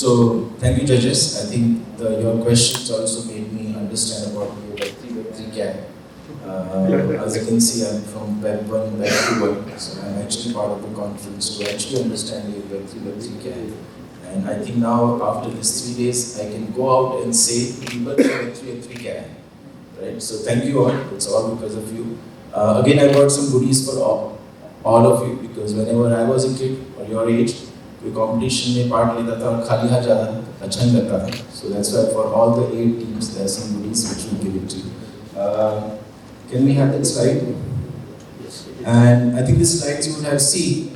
So thank you, judges. I think your questions also made me understand about Web3 can. As you can see, I'm from Web1, Web2, so I'm actually part of the conference to actually understand Web3 can. And I think now, after these 3 days, I can go out and say people Web3 can. Right? So thank you all. It's all because of you. Again, I got some goodies for all of you, because whenever I was a kid or your age, कोई competition में part लेता था और खाली हाथ जाता था, अच्छा नहीं लगता था. So that's why for all the 8 teams, there are some goodies which we'll give it to you. Can we have that slide? And I think these slides you would have seen.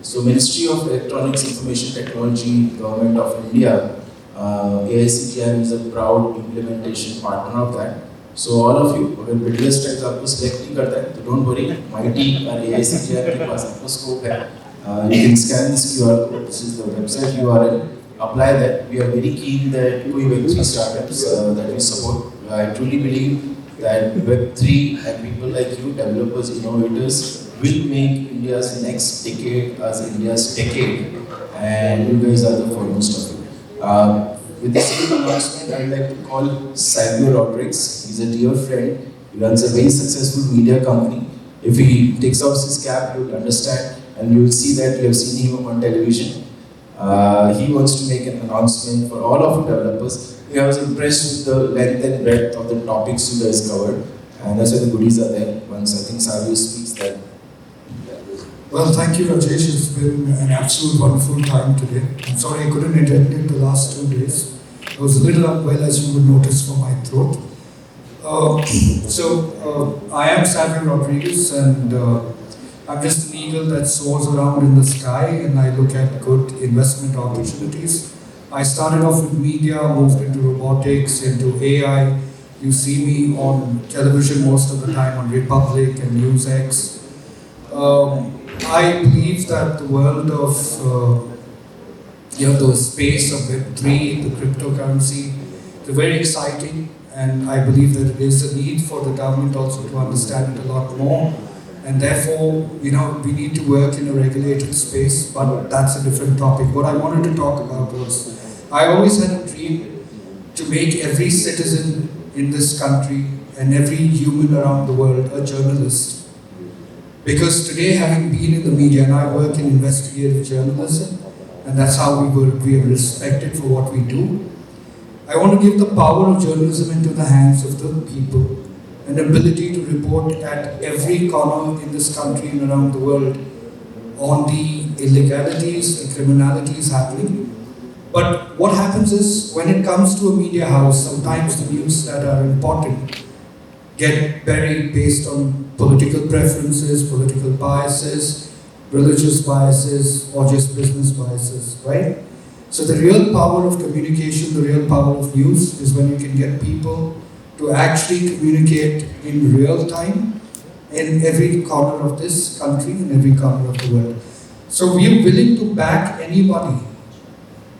So Ministry of Electronics, Information Technology, Government of India, AICTI is a proud implementation partner of that. So all of you, अगर biggest tracks आपको select नहीं करता है, तो don't worry, my team और AICTI के पास आपको scope है. You can scan this QR code. This is the website URL. Apply that. We are very keen that कोई Web3 startups that we support. I truly believe that Web3 and people like you, developers, innovators, will make India's next decade as India's decade, and you guys are the foremost of it. With this announcement, I'd like to call Savio Rodriguez. He's a dear friend. He runs a very successful media company. If he takes off his cap, you'll understand, and you'll see that you have seen him on television. He wants to make an announcement for all of the developers. I was impressed with the length and breadth of the topics you guys covered, and that's why the goodies are there. Once I think Savio speaks, that. Well, thank you, Rajesh. It's been an absolute wonderful time today. I'm sorry I couldn't attend it the last 2 days. I was a little unwell, as you would notice from my throat. I am Savio Rodriguez, and I'm just an eagle that soars around in the sky, and I look at good investment opportunities. I started off with media, moved into robotics, into AI. You see me on television most of the time on Republic and NewsX. I believe that the world of the space of Web3, the cryptocurrency, they're very exciting, and I believe that it is a need for the government also to understand it a lot more. And therefore, we need to work in a regulated space, but that's a different topic. What I wanted to talk about was, I always had a dream to make every citizen in this country and every human around the world a journalist. Because today, having been in the media, and I work in investigative journalism, and that's how we are respected for what we do, I want to give the power of journalism into the hands of the people, an ability to report at every corner in this country and around the world on the illegalities, the criminalities happening. But what happens is, when it comes to a media house, sometimes the news that are important get buried based on political preferences, political biases, religious biases, or just business biases, right? So the real power of communication, the real power of news is when you can get people to actually communicate in real time in every corner of this country and every corner of the world. So we are willing to back anybody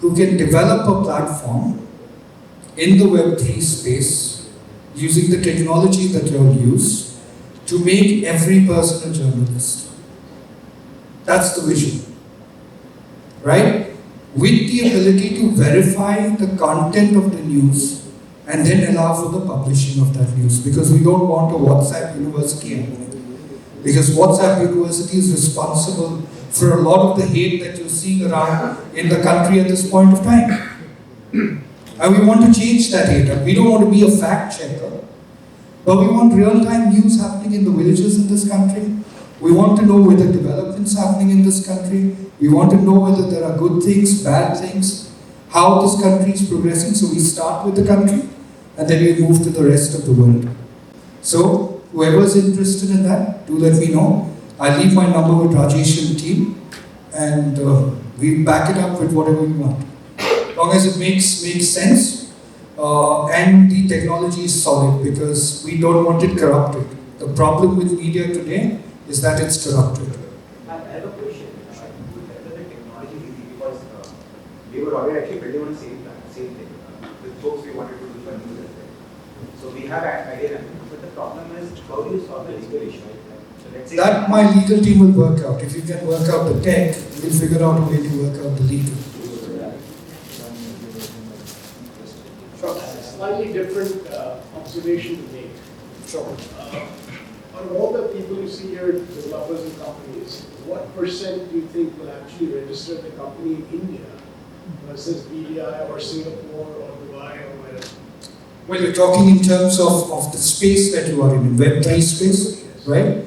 who can develop a platform in the Web3 space using the technology that you all use to make every person a journalist. That's the vision, right? With the ability to verify the content of the news and then allow for the publishing of that news, because we don't want a WhatsApp university anymore. Because WhatsApp university is responsible for a lot of the hate that you're seeing around in the country at this point of time. And we want to change that hate. And we don't want to be a fact checker, but we want real-time news happening in the villages in this country. We want to know whether developments happening in this country. We want to know whether there are good things, bad things, how this country is progressing. So we start with the country, and then we move to the rest of the world. So whoever is interested in that, do let me know. I'll leave my number with Rajesh and the team, and we back it up with whatever you want. As long as it makes sense, and the technology is solid, because we don't want it corrupted. The problem with media today is that it's corrupted. I have a question. Whether the technology is easy, because we were already actually building on the same thing. With folks we wanted to do for news as well. So we have an idea, but the problem is, how do you solve the legal issue? So let's say that my legal team will work out. If you can work out the tech, we'll figure out a way to work out the legal. slightly different observation to make. Sure. Out of all the people you see here, developers and companies, what percent do you think will actually register the company in India versus BDI or Singapore or Dubai or wherever? Well, you're talking in terms of the space that you are in Web3 space, right?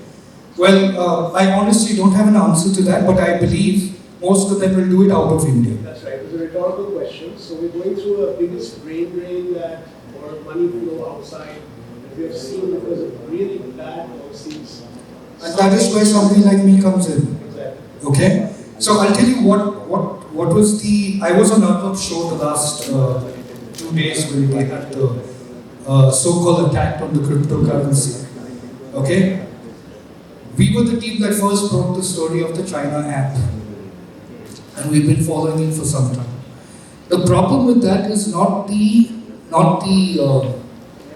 Well, I honestly don't have an answer to that, but I believe most of them will do it out of India. That's right. It was a rhetorical question. So we're going through a biggest brain drain that, or money flow outside that we have seen because of really bad policies. And that is where somebody like me comes in. Exactly. Okay? So I'll tell you what was the... I was on Arnab's show the last 2 days when they had the so-called attack on the cryptocurrency. Okay? We were the team that first broke the story of the China app. And we've been following it for some time. The problem with that is not the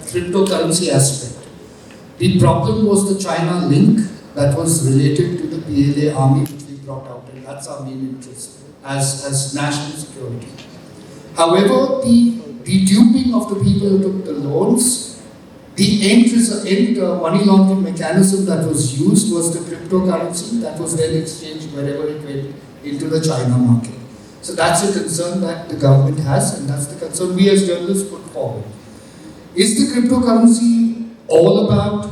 cryptocurrency aspect. The problem was the China link that was related to the PLA army which we brought out, and that's our main interest as national security. However, the duping of the people who took the loans, the end money laundering mechanism that was used was the cryptocurrency that was then exchanged wherever it went into the China market. So that's a concern that the government has, and that's the concern we as journalists put forward. Is the cryptocurrency all about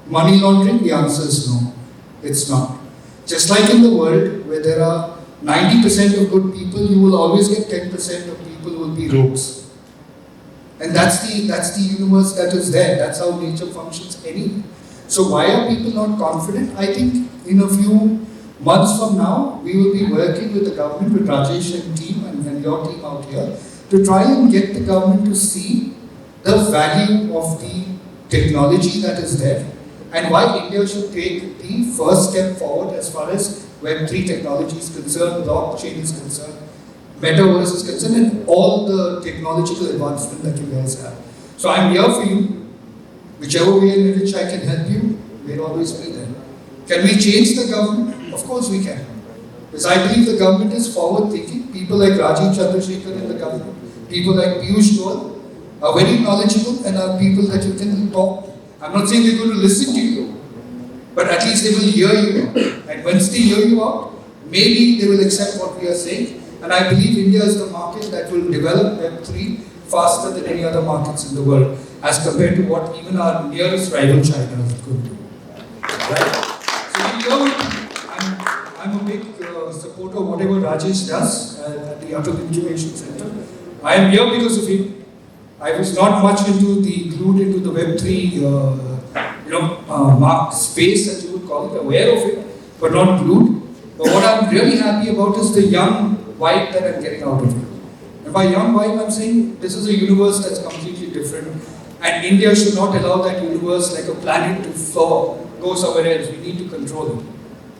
money laundering? The answer is no, it's not. Just like in the world where there are 90% of good people, you will always get 10% of people who will be rogues. And that's the universe that is there. That's how nature functions anyway. So why are people not confident? I think in a few months from now, we will be working with the government, with Rajesh and team and your team out here, to try and get the government to see the value of the technology that is there and why India should take the first step forward as far as Web3 technology is concerned, blockchain is concerned, metaverse is concerned, and all the technological advancement that you guys have. So I'm here for you. Whichever way in which I can help you, we'll always be there. Can we change the government? Of course we can. Because I believe the government is forward thinking. People like Rajiv Chandrasekhar in the government, people like Piyush Goyal are very knowledgeable and are people that you can talk to. I'm not saying they're going to listen to you, but at least they will hear you out. And once they hear you out, maybe they will accept what we are saying. And I believe India is the market that will develop Web3 faster than any other markets in the world, as compared to what even our nearest rival China is going to do. Right? I'm a big supporter of whatever Rajesh does at the Atal Incubation Center. I am here because of him. I was not much glued into the Web3 mark space, as you would call it, aware of it, but not glued. But what I'm really happy about is the young vibe that I'm getting out of it. And by young vibe, I'm saying this is a universe that's completely different, and India should not allow that universe like a planet to go somewhere else. We need to control it.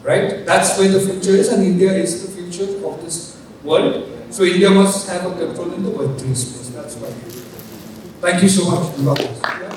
Right? That's where the future is, and India is the future of this world. So India must have a control in the Web3 space. That's why. Thank you so much.